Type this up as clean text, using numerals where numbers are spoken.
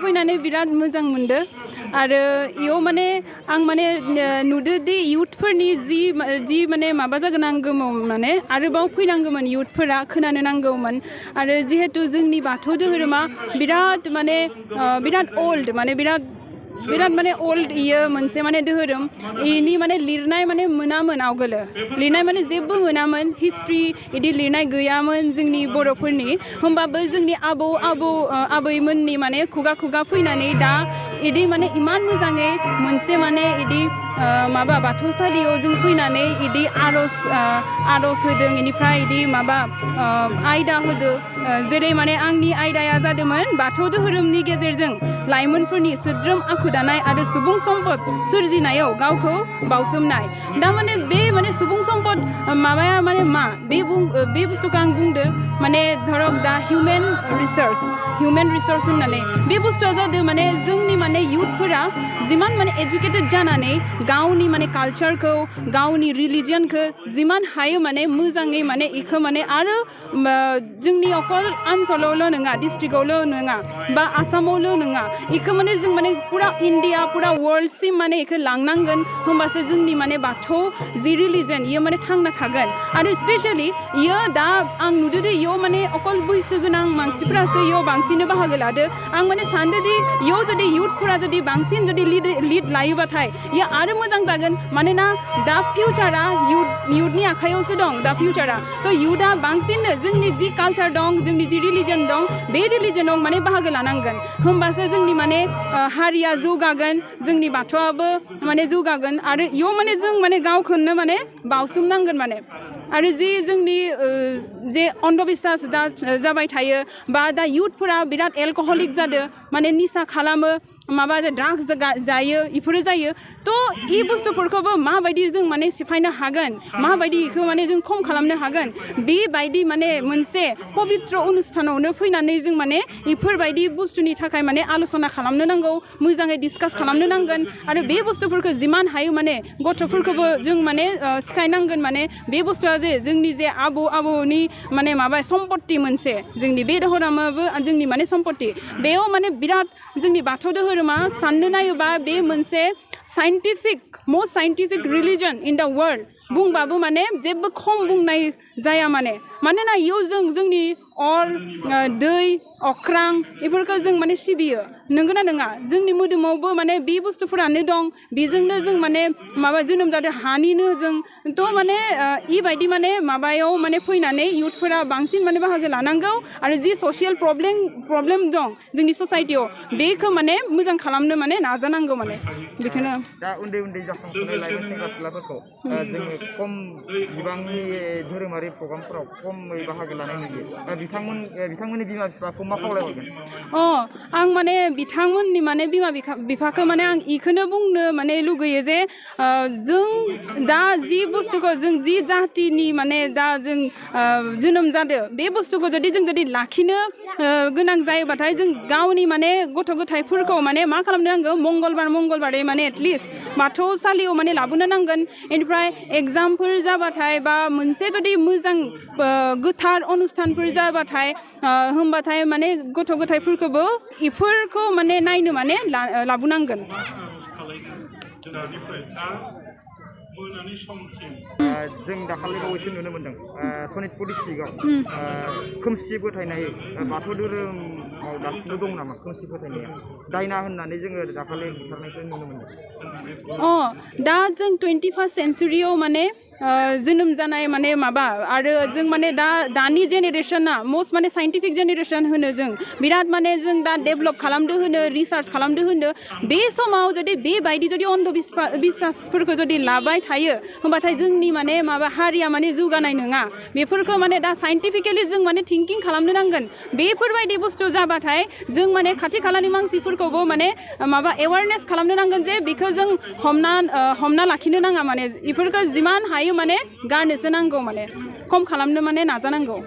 फैनानै बिराद मोजां मोनदो आरो इयाव माने आं माने नुदो दि इयुथफोरनि जि माने माबा जागोन नांगौमोन माने आरोबाव फैनांगौमोन इयुथफोरा खोनानो नांगौमोन आरो जिहेतु जोंनि बाथौ धोरोमा बिराद माने बिराद ओल्ड माने बिराद माने ओल्ड इयो मोनसे माने धोरोम इनि माने लिरनाय माने मोनामोन आवगोलो लिरनाय माने जेबो मोनामोन हिस्ट्री इदि लिरनाय गैयामोन जोंनि बर'फोरनि होमबाबो जोंनि आबैमोननि माने खुगा फैनानै दा इदि माने इमान मोजाङै मोनसे माने इदि माबा बाथौसालियाव जों फैनानै इदि आर'ज होदों इनिफ्राय इदि माबा आयदा होदों जेरै माने आंनि आयदाया जादोंमोन बाथौ धोरोमनि गेजेरजों लाइमोनफोरनि सोद्रोम आखु दानाय आरो सुबुं सम्पद सोरजिनायाव गावखौ बावसोमनाय दा माने बे माने सुबुं सम्पद माबाया माने मा बे बुस्थुखौ आं बुंदो माने धरक दा हिउमेन रिसोर्स होननानै बे बुस्थुआ जादों माने जोंनि माने इयुथफोरा जिमान माने एजुकेटेड जानानै गावनि माने कालचारखौ गावनि रिलिजनखौ जिमान हायो माने मोजाङै माने इखौ माने आरो जोंनि अकल ओनसोलावल' नङा डिस्ट्रिक्टआवल' नङा बा आसामावल' नङा इखौ माने जों माने पुरा इन्डिया पुरा वर्ल्डसिम माने इखौ लांनांगोन होमबासो जोंनि माने बाथौ जि रिलिजन इयो माने थांना थागोन आरो स्पेशली इयो दा आं नुदोंदि इयाव माने अकल बैसो गोनां मानसिफोरासो इयाव बांसिन बाहागो लादो आं माने सानदोंदि इयाव जुदि इयुथफोरा जुदि बांसिन जुदि लिड लायोबाथाय इयो आरो मोजां जागोन मानोना दा फिउचारा इयुथनि आखायावसो दं दा फिउचारा थ' इयुथआ बांसिननो जोंनि जि कालचार दं जोंनि जि रिलिजन दं बे रिलिजनाव माने बाहागो लानांगोन होमबासो जोंनि माने हारिया जौगागोन जोंनि बाथौआबो माने जौगागोन आरो इयाव माने जों माने गावखौनो माने बावसोमनांगोन माने आरो जि जोंनि जे अन्धबिश्वास दा जाबाय थायो बा दा इयुथफोरा बिराद एलकहलिक जादों माने निसा खालामो माबा ड्राग्स जायो इफोरो जायो थ' इ बुस्थुफोरखौबो माबायदि जों माने सिफायनो हागोन माबायदि इखौ माने जों खम खालामनो हागोन बेबायदि माने मोनसे पबित्र अनुष्ठानावनो फैनानै जों माने इफोरबायदि बुस्थुनि थाखाय माने आलोचना खालामनो नांगौ मोजाङै डिसकास खालामनो नांगोन आरो बे बुस्थुफोरखौ जिमान हायो माने गथ'फोरखौबो जों माने सिखायनांगोन माने बे बुस्थुआ जे जोंनि जे आबौनि माने माबा सम्पत्ति मोनसे जोंनि बे धोरोमाबो जोंनि माने सम्पत्ति बेयाव माने बिराद जोंनि बाथौ धोरोमा साननो नायोबा बे मोनसे most scientific religion in the world बुंबाबो माने जेबो खम बुंनाय जाया मानोना इयाव जोंनि दै अख्रां इफोरखौ जों माने सिबियो नंगौना नङा जोंनि मोदोमावबो माने बे बुस्थुफोरानो दं बेजोंनो जों माने माबा जोनोम जादों हानिनो जों थ' माने इबायदि माने माबायाव माने फैनानै इयुथफोरा बांसिन माने बाहागो लानांगौ आरो जि ससियेल प्रब्लेम दं जोंनि ससाइटियाव बेखौ माने मोजां खालामनो माने नाजानांगौ माने बेखौनो दा उन्दै जाखांफुनाय लाइमोन सेंग्रा सिख्लाफोरखौ जोङो खम बिबांनि धोरोमारि प्रग्रामफोराव खमै बाहागो लानाय नुयो बिथांमोननि बिमा बिफाखौ मा खावलायहरगोन आं माने बिथांमोननि माने बिमा बिफाखौ माने आं इखौनो बुंनो माने लुगैयो जे जों दा जि बुस्थुखौ जों जि जातिनि माने दा जों जोनोम जादों बे बुस्थुखौ जुदि लाखिनो गोनां जायोबाथाय जों गावनि माने गथ' गथायफोरखौ माने मा खालामनो नांगौ मंगलबारै माने एटलिस्ट बाथौसालियाव माने लाबोनो नांगोन बेनिफ्राय एग्जामफोर जाबाथाय बा मोनसे जुदि मोजां गोथार अनुष्ठानफोर जाबाथाय होमबाथाय माने गथ' गथायफोरखौबो इफोरखौ माने नायनो माने लाबोनांगोन जों दाखालि बावैसो नुनो मोन्दों सनितपुर डिस्ट्रिक्टआव खोमसि फोथायनाय बाथौ धोरोमाव दासिमबो दं नामा खोमसि फोथायनाया दायना होननानै जोङो दाखालि बुथारनायखौ नुनो मोन्दों दा जों 21st सेन्चुरियाव माने जोनोम जानाय माने माबा आरो जों माने दानि जेनेरेसना मस्ट माने साइन्टिफिक जेनेरेसन होनो जों बिराद माने जों दा डेभेलप खालामदो होनो रिसार्च खालामदो होनो बे समाव जुदि बेबायदि जुदि अन्धबिश्वासफोरखौ जुदि लाबाय थायो होमबाथाय जोंनि माने माबा हारिया माने जौगानाय नङा बेफोरखौ माने दा साइन्टिफिकेलि जों माने थिंकिं खालामनो नांगोन बेफोरबायदि बुस्थु जाबाथाय जों माने खाथि खालानि मानसिफोरखौबो माने माबा एवारनेस खालामनो नांगोन जे बेखौ जों हमना लाखिनो नाङा माने बेफोरखौ जिमान हायो माने गारनोसो नांगौ माने खम खालामनो माने नाजानांगौ